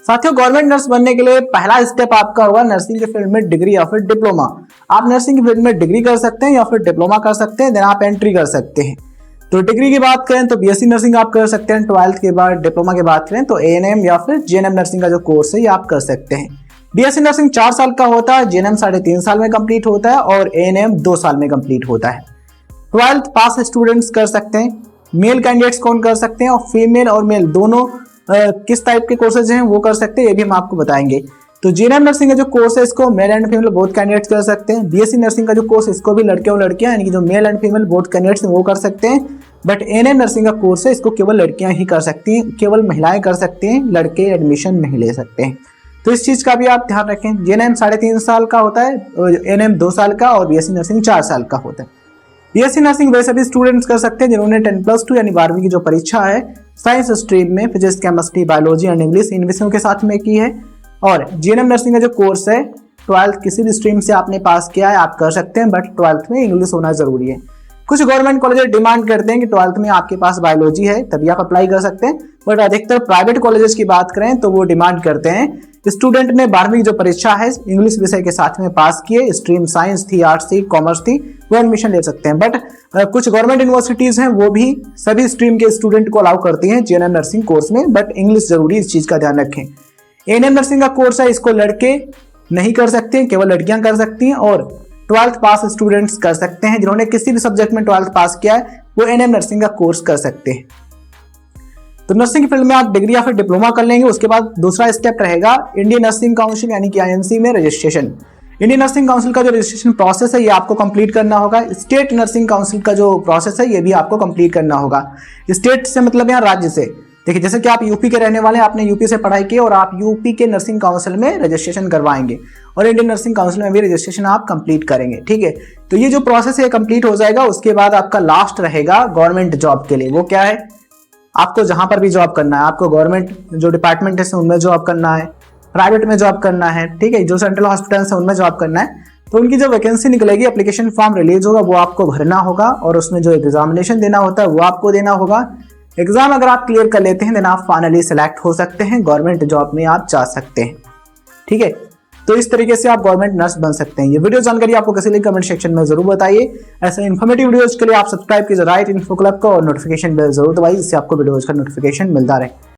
साथियों, government nurse बनने के लिए पहला स्टेप आपका होगा नर्सिंग के फील्ड में डिग्री या फिर डिप्लोमा। आप नर्सिंग के फील्ड में डिग्री कर सकते हैं या फिर डिप्लोमा कर सकते हैं, देन आप एंट्री कर सकते हैं। तो डिग्री की बात करें तो बीएससी नर्सिंग आप कर सकते हैं 12th के बाद। डिप्लोमा की बात करें तो एएनएम या फिर जीएनएम नर्सिंग का जो कोर्स है ये आप कर सकते हैं। बीएससी नर्सिंग 4 साल का होता है, जीएनएम 3.5 साल में कंप्लीट होता है और एएनएम 2 साल में कंप्लीट होता है। 12th पास स्टूडेंट्स कर सकते हैं। मेल कैंडिडेट्स कौन कर सकते हैं और फीमेल और मेल दोनों किस टाइप के कोर्सेज हैं वो कर सकते हैं, ये भी हम आपको बताएंगे। तो जीएनएम नर्सिंग का जो कोर्स है इसको male and female both candidates कर सकते हैं। बीएससी नर्सिंग का जो कोर्स इसको भी लड़के और लड़कियां यानी कि जो male and female both candidates वो कर सकते हैं। बट एएनएम नर्सिंग का कोर्स है इसको केवल लड़कियां ही कर सकती हैं, केवल महिलाएं कर सकती हैं, लड़के एडमिशन नहीं ले सकते हैं। तो इस चीज का भी आप ध्यान रखें। जीएनएम 3.5 साल का होता है, एएनएम 2 साल का और बीएससी नर्सिंग 4 साल का होता है। बीएससी नर्सिंग वैसे भी स्टूडेंट्स कर सकते हैं जिन्होंने 10+2 यानी 12वीं की जो परीक्षा है साइंस स्ट्रीम में physics, chemistry, biology and English in विषयों के साथ में की है। और जीएनएम नर्सिंग का जो कोर्स है 12th किसी भी स्ट्रीम से आपने पास किया है आप कर सकते हैं, बट 12th में इंग्लिश होना जरूरी है। कुछ गवर्नमेंट कॉलेज डिमांड करते हैं कि 12th में आपके पास बायोलॉजी है तभी आप अप्लाई कर सकते हैं, बट अधिकतर प्राइवेट कॉलेजेस की बात करें तो वो डिमांड करते हैं स्टूडेंट ने 12वीं की जो परीक्षा है इंग्लिश विषय के साथ में पास किए, स्ट्रीम साइंस थी, आर्ट्स थी, कॉमर्स थी, वो एडमिशन ले सकते हैं। बट कुछ गवर्नमेंट यूनिवर्सिटीज हैं वो भी सभी स्ट्रीम के स्टूडेंट को अलाउ करती हैं जीएनएम नर्सिंग कोर्स में, बट इंग्लिश जरूरी, इस चीज का ध्यान रखें। एएनएम नर्सिंग का कोर्स है इसको लड़के नहीं कर सकते, केवल लड़कियां कर सकती हैं और 12th पास स्टूडेंट्स कर सकते हैं। जिन्होंने किसी भी सब्जेक्ट में 12th पास किया है वो एएनएम नर्सिंग का कोर्स कर सकते हैं। तो नर्सिंग फील्ड में आप डिग्री या फिर डिप्लोमा कर लेंगे। उसके बाद दूसरा स्टेप रहेगा इंडियन नर्सिंग काउंसिल यानी कि आईएनसी में रजिस्ट्रेशन। इंडियन नर्सिंग काउंसिल का जो रजिस्ट्रेशन प्रोसेस है ये आपको कंप्लीट करना होगा। स्टेट नर्सिंग काउंसिल का जो प्रोसेस है ये भी आपको कंप्लीट करना होगा। स्टेट से मतलब यहाँ राज्य से। देखिए, जैसे कि आप यूपी के रहने वाले हैं, आपने यूपी से पढ़ाई की और आप यूपी के नर्सिंग काउंसिल में रजिस्ट्रेशन करवाएंगे और इंडियन नर्सिंग काउंसिल में भी रजिस्ट्रेशन आप कंप्लीट करेंगे। ठीक है, तो ये जो प्रोसेस है कंप्लीट हो जाएगा। उसके बाद आपका लास्ट रहेगा गवर्नमेंट जॉब के लिए। वो क्या है, आपको जहां पर भी जॉब करना है, आपको गवर्नमेंट जो डिपार्टमेंट है उनमें जॉब करना है, प्राइवेट में जॉब करना है, ठीक है, जो सेंट्रल हॉस्पिटल है उनमें जॉब करना है, तो उनकी जो वैकेंसी निकलेगी, एप्लीकेशन फॉर्म रिलीज होगा, वो आपको भरना होगा और उसमें जो एग्जामिनेशन देना होता है वो आपको देना होगा। एग्जाम अगर आप क्लियर कर लेते हैं देन आप फाइनली सिलेक्ट हो सकते हैं, गवर्नमेंट जॉब में आप जा सकते हैं। ठीक है, तो इस तरीके से आप गवर्नमेंट नर्स बन सकते हैं। ये वीडियो जानकारी आपको कैसी लगी कमेंट सेक्शन में जरूर बताइए। ऐसे इन्फॉर्मेटिव वीडियोज के लिए आप सब्सक्राइब कीजिए राइट इन्फो क्लब को और नोटिफिकेशन बेल जरूर दबाइए जिससे आपको वीडियोज का नोटिफिकेशन मिलता रहे।